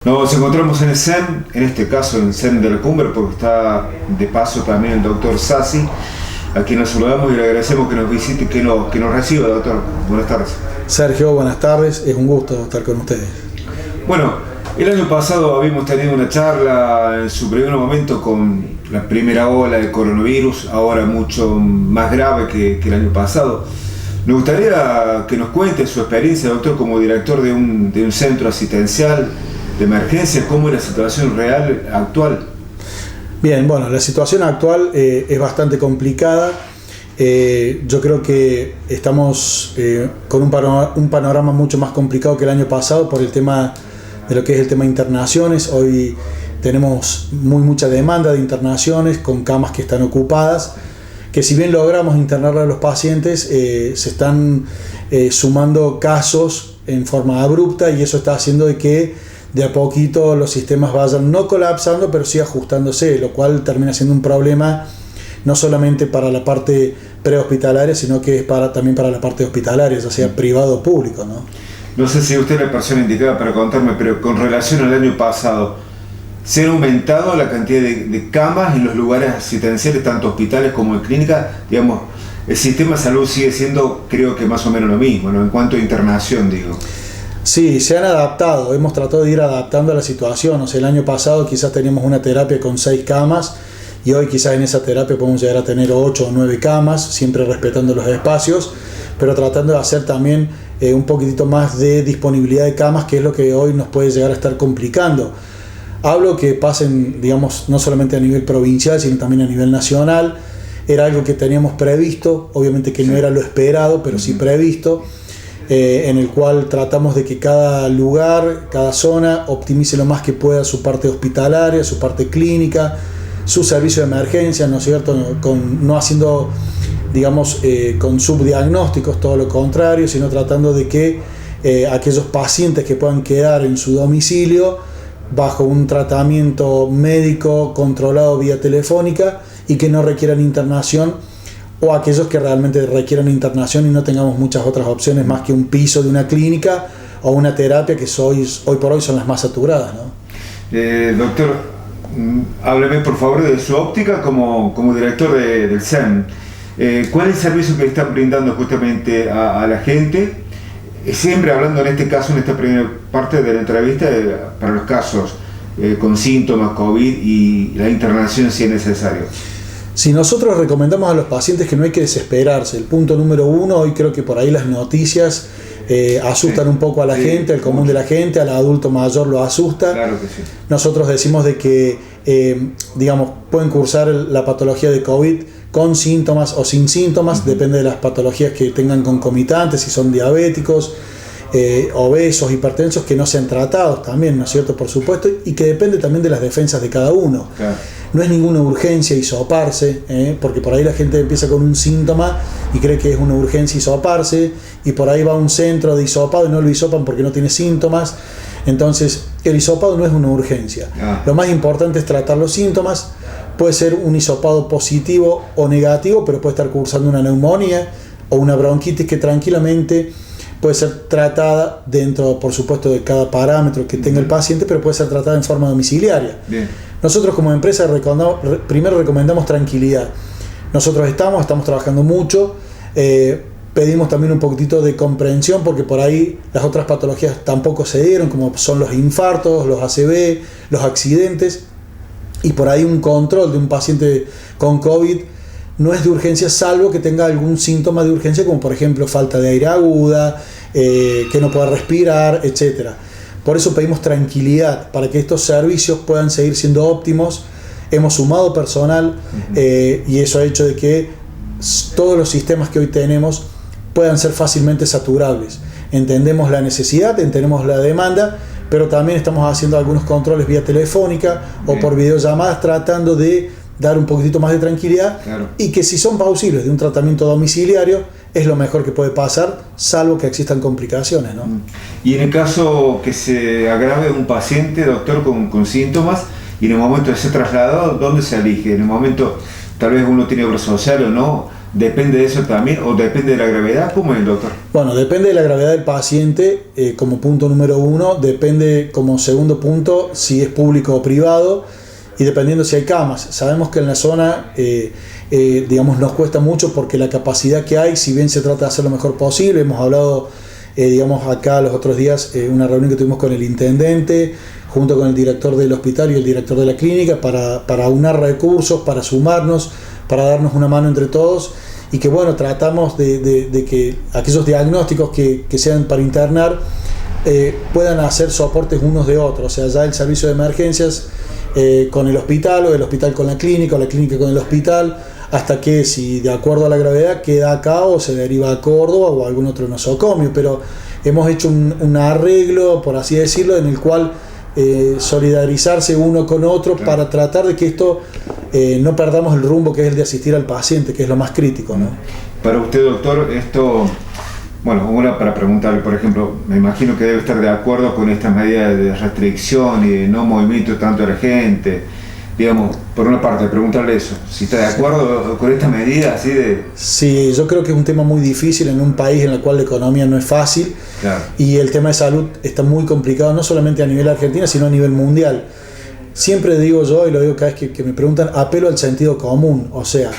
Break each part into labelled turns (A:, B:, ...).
A: Nos encontramos en el CEM, en este caso en el CEM de Lecumberri, porque está de paso también el doctor Sassi, a quien nos saludamos y le agradecemos que nos visite y que nos reciba, doctor. Buenas tardes.
B: Sergio, buenas tardes, es un gusto estar con ustedes.
A: Bueno, el año pasado habíamos tenido una charla en su primer momento con la primera ola de coronavirus, ahora mucho más grave que el año pasado. Me gustaría que nos cuente su experiencia, doctor, como director de un centro asistencial de emergencia, ¿cómo es la situación real actual?
B: Bien, bueno, la situación actual es bastante complicada. Yo creo que estamos con un panorama mucho más complicado que el año pasado por el tema de lo que es el tema de internaciones. Hoy tenemos mucha demanda de internaciones con camas que están ocupadas, que si bien logramos internar a los pacientes, se están sumando casos en forma abrupta, y eso está haciendo de que de a poquito los sistemas vayan no colapsando, pero sí ajustándose, lo cual termina siendo un problema no solamente para la parte prehospitalaria, sino que es también para la parte hospitalaria, ya sea privado o público, ¿no?
A: No sé si usted es la persona indicada para contarme, pero con relación al año pasado, ¿se ha aumentado la cantidad de camas en los lugares asistenciales, tanto hospitales como en clínicas? Digamos, el sistema de salud sigue siendo, creo que más o menos lo mismo, ¿no? En cuanto a internación, digo.
B: Sí, se han adaptado, hemos tratado de ir adaptando a la situación. O sea, el año pasado quizás teníamos una terapia con 6 camas y hoy quizás en esa terapia podemos llegar a tener 8 o 9 camas, siempre respetando los espacios, pero tratando de hacer también un poquitito más de disponibilidad de camas, que es lo que hoy nos puede llegar a estar complicando. Hablo que pasen, digamos, no solamente a nivel provincial, sino también a nivel nacional. Era algo que teníamos previsto, obviamente que no era lo esperado, pero sí previsto. En el cual tratamos de que cada lugar, cada zona optimice lo más que pueda su parte hospitalaria, su parte clínica, su servicio de emergencia, ¿no es cierto? No haciendo, digamos, con subdiagnósticos, todo lo contrario, sino tratando de que aquellos pacientes que puedan quedar en su domicilio bajo un tratamiento médico controlado vía telefónica y que no requieran internación, o aquellos que realmente requieran internación y no tengamos muchas otras opciones más que un piso de una clínica o una terapia, que hoy por hoy son las más saturadas, ¿no?
A: Doctor, hábleme por favor de su óptica como director del CEM. ¿Cuál es el servicio que están brindando justamente a la gente? Siempre hablando en este caso, en esta primera parte de la entrevista, para los casos con síntomas COVID y la internación si es necesario.
B: Si nosotros recomendamos a los pacientes que no hay que desesperarse, el punto número 1, hoy creo que por ahí las noticias asustan un poco a la gente, al común de la gente, al adulto mayor lo asusta.
A: Claro que sí.
B: Nosotros decimos de que, digamos, pueden cursar la patología de COVID con síntomas o sin síntomas, depende de las patologías que tengan concomitantes, si son diabéticos, obesos, hipertensos, que no sean tratados también, ¿no es cierto? Por supuesto, y que depende también de las defensas de cada uno.
A: Claro.
B: No es ninguna urgencia hisoparse, porque por ahí la gente empieza con un síntoma y cree que es una urgencia hisoparse, y por ahí va a un centro de hisopado y no lo hisopan porque no tiene síntomas. Entonces, el hisopado no es una urgencia. Lo más importante es tratar los síntomas. Puede ser un hisopado positivo o negativo, pero puede estar cursando una neumonía o una bronquitis que tranquilamente puede ser tratada dentro, por supuesto, de cada parámetro que tenga el paciente, pero puede ser tratada en forma domiciliaria.
A: Bien.
B: Nosotros como empresa primero recomendamos tranquilidad. Nosotros estamos trabajando mucho, pedimos también un poquitito de comprensión, porque por ahí las otras patologías tampoco se dieron, como son los infartos, los ACV, los accidentes, y por ahí un control de un paciente con COVID no es de urgencia, salvo que tenga algún síntoma de urgencia, como por ejemplo falta de aire aguda, que no pueda respirar, etc. Por eso pedimos tranquilidad, para que estos servicios puedan seguir siendo óptimos. Hemos sumado personal, y eso ha hecho de que todos los sistemas que hoy tenemos puedan ser fácilmente saturables. Entendemos la necesidad, entendemos la demanda, pero también estamos haciendo algunos controles vía telefónica o por videollamadas, tratando de dar un poquitito más de tranquilidad. Claro. Y que si son plausibles de un tratamiento domiciliario, es lo mejor que puede pasar, salvo que existan complicaciones, ¿no?
A: Y en el caso que se agrave un paciente, doctor, con síntomas, y en el momento de ser trasladado, ¿dónde se elige? En el momento, tal vez uno tiene obra social o no, ¿Depende de eso también o depende de la gravedad? ¿Cómo es, doctor?
B: Bueno, depende de la gravedad del paciente como punto número uno, depende como segundo punto si es público o privado y dependiendo si hay camas. Sabemos que en la zona digamos, nos cuesta mucho porque la capacidad que hay, si bien se trata de hacer lo mejor posible, hemos hablado digamos acá los otros días, una reunión que tuvimos con el intendente, junto con el director del hospital y el director de la clínica, para aunar recursos, para sumarnos, para darnos una mano entre todos, y que bueno, tratamos de que aquellos diagnósticos que sean para internar puedan hacer soportes unos de otros, o sea, ya el servicio de emergencias con el hospital, o el hospital con la clínica, o la clínica con el hospital, hasta que, si de acuerdo a la gravedad queda acá o se deriva a Córdoba o a algún otro nosocomio, pero hemos hecho un arreglo, por así decirlo, en el cual solidarizarse uno con otro, claro, para tratar de que esto no perdamos el rumbo, que es el de asistir al paciente, que es lo más crítico, ¿no?
A: Para usted, doctor, esto, bueno, una para preguntarle, por ejemplo, me imagino que debe estar de acuerdo con estas medidas de restricción y de no movimiento tanto de la gente, digamos, por una parte, preguntarle eso, si está de acuerdo con esta medida así de...
B: Sí, yo creo que es un tema muy difícil en un país en el cual la economía no es fácil, claro, y el tema de salud está muy complicado, no solamente a nivel argentino, sino a nivel mundial. Siempre digo yo, y lo digo cada vez que me preguntan, apelo al sentido común, o sea,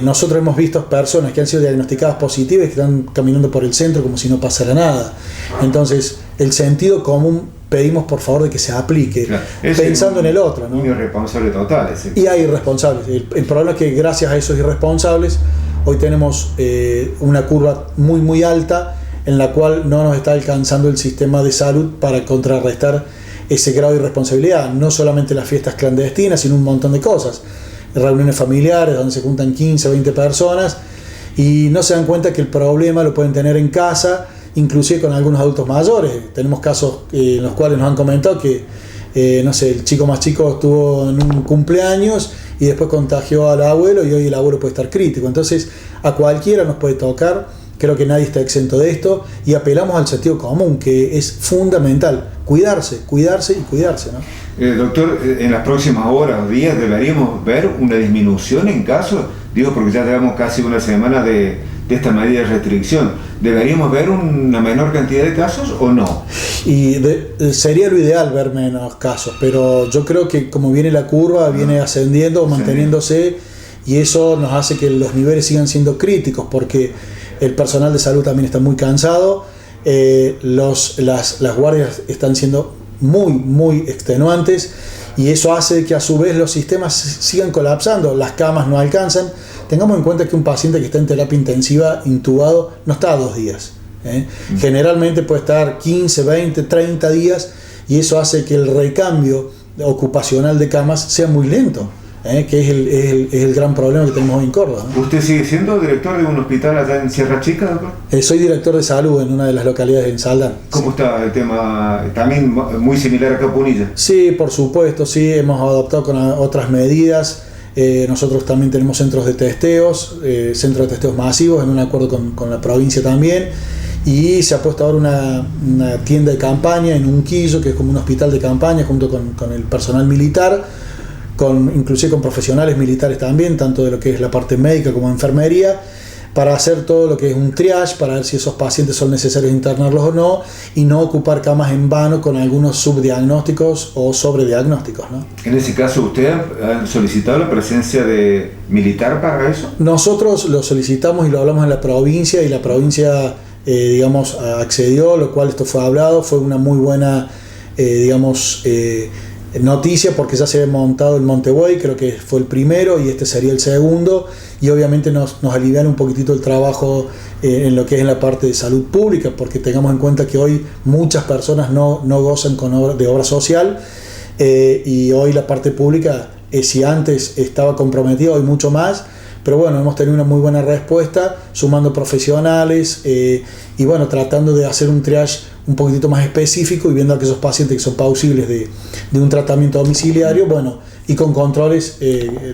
B: nosotros hemos visto personas que han sido diagnosticadas positivas que están caminando por el centro como si no pasara nada. Entonces, el sentido común pedimos por favor de que se aplique, claro, pensando en el otro, ¿no?
A: Un irresponsable total.
B: Y hay irresponsables. El problema es que gracias a esos irresponsables hoy tenemos una curva muy muy alta en la cual no nos está alcanzando el sistema de salud para contrarrestar ese grado de irresponsabilidad. No solamente las fiestas clandestinas, sino un montón de cosas. Reuniones familiares donde se juntan 15 o 20 personas y no se dan cuenta que el problema lo pueden tener en casa, inclusive con algunos adultos mayores. Tenemos casos en los cuales nos han comentado que no sé, el chico más chico estuvo en un cumpleaños y después contagió al abuelo y hoy el abuelo puede estar crítico. Entonces a cualquiera nos puede tocar, creo que nadie está exento de esto y apelamos al sentido común, que es fundamental, cuidarse y cuidarse, ¿no?
A: Doctor, en las próximas horas o días deberíamos ver una disminución en casos, digo porque ya llevamos casi una semana de esta medida de restricción, ¿deberíamos ver una menor cantidad de casos o no?
B: Y sería lo ideal ver menos casos, pero yo creo que como viene la curva, viene ascendiendo o manteniéndose, y eso nos hace que los niveles sigan siendo críticos, porque el personal de salud también está muy cansado, las guardias están siendo muy extenuantes, y eso hace que a su vez los sistemas sigan colapsando, las camas no alcanzan. Tengamos en cuenta que un paciente que está en terapia intensiva intubado no está 2 días, generalmente puede estar 15, 20, 30 días, y eso hace que el recambio ocupacional de camas sea muy lento, que es el gran problema que tenemos hoy en Córdoba, ¿no?
A: ¿Usted sigue siendo director de un hospital allá en Sierra Chica, doctor?
B: Soy director de salud en una de las localidades en Saldán.
A: ¿Cómo está el tema? ¿También muy similar acá a Punilla?
B: Sí, por supuesto, sí, hemos adoptado con otras medidas. Nosotros también tenemos centros de testeos, centros de testeos masivos, en un acuerdo con la provincia también, y se ha puesto ahora una tienda de campaña en Unquillo, que es como un hospital de campaña, junto con el personal militar, inclusive con profesionales militares también, tanto de lo que es la parte médica como enfermería, para hacer todo lo que es un triage, para ver si esos pacientes son necesarios internarlos o no, y no ocupar camas en vano con algunos subdiagnósticos o sobrediagnósticos, ¿no?
A: En ese caso, ¿usted ha solicitado la presencia de militar para eso?
B: Nosotros lo solicitamos y lo hablamos en la provincia, y la provincia digamos accedió, lo cual esto fue hablado, fue una muy buena noticia, porque ya se había montado el Montebuey, creo que fue el primero y este sería el segundo, y obviamente nos alivian un poquitito el trabajo en lo que es en la parte de salud pública, porque tengamos en cuenta que hoy muchas personas no gozan de obra social, y hoy la parte pública, si antes estaba comprometida, hoy mucho más. Pero bueno, hemos tenido una muy buena respuesta, sumando profesionales y bueno, tratando de hacer un triage un poquitito más específico y viendo a aquellos pacientes que son plausibles de un tratamiento domiciliario, bueno, y con controles,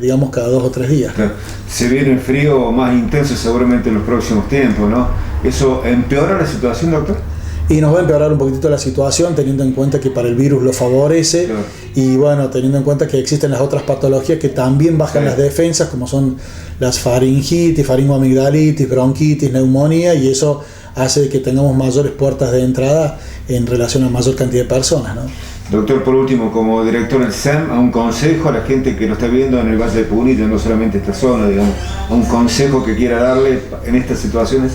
B: digamos, cada 2 o 3 días.
A: Claro. Se viene el frío más intenso seguramente en los próximos tiempos, ¿no? ¿Eso empeora la situación, doctor?
B: Y nos va a empeorar un poquitito la situación, teniendo en cuenta que para el virus lo favorece, claro. Y bueno, teniendo en cuenta que existen las otras patologías que también bajan, sí, las defensas, como son las faringitis, faringoamigdalitis, bronquitis, neumonía, y eso hace que tengamos mayores puertas de entrada en relación a mayor cantidad de personas, ¿no?
A: Doctor, por último, como director del SEM, a un consejo a la gente que lo está viendo en el Valle de Punilla, no solamente esta zona, digamos, a un consejo que quiera darle en estas situaciones.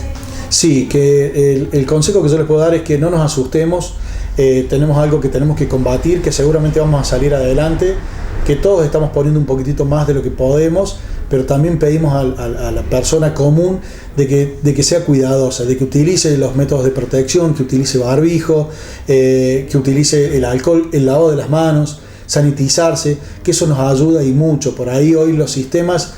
B: Sí, que el consejo que yo les puedo dar es que no nos asustemos, tenemos algo que tenemos que combatir, que seguramente vamos a salir adelante, que todos estamos poniendo un poquitito más de lo que podemos, pero también pedimos a la persona común de que sea cuidadosa, de que utilice los métodos de protección, que utilice barbijo, que utilice el alcohol, el lavado de las manos, sanitizarse, que eso nos ayuda y mucho. Por ahí hoy los sistemas,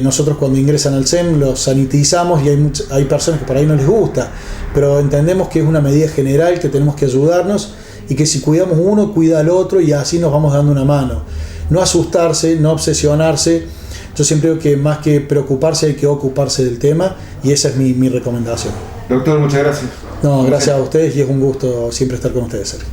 B: nosotros cuando ingresan al SEM los sanitizamos y hay personas que por ahí no les gusta, pero entendemos que es una medida general, que tenemos que ayudarnos y que si cuidamos uno, cuida al otro y así nos vamos dando una mano. No asustarse, no obsesionarse. Yo siempre digo que más que preocuparse hay que ocuparse del tema y esa es mi recomendación.
A: Doctor, muchas gracias.
B: No, gracias a ustedes y es un gusto siempre estar con ustedes, Sergio.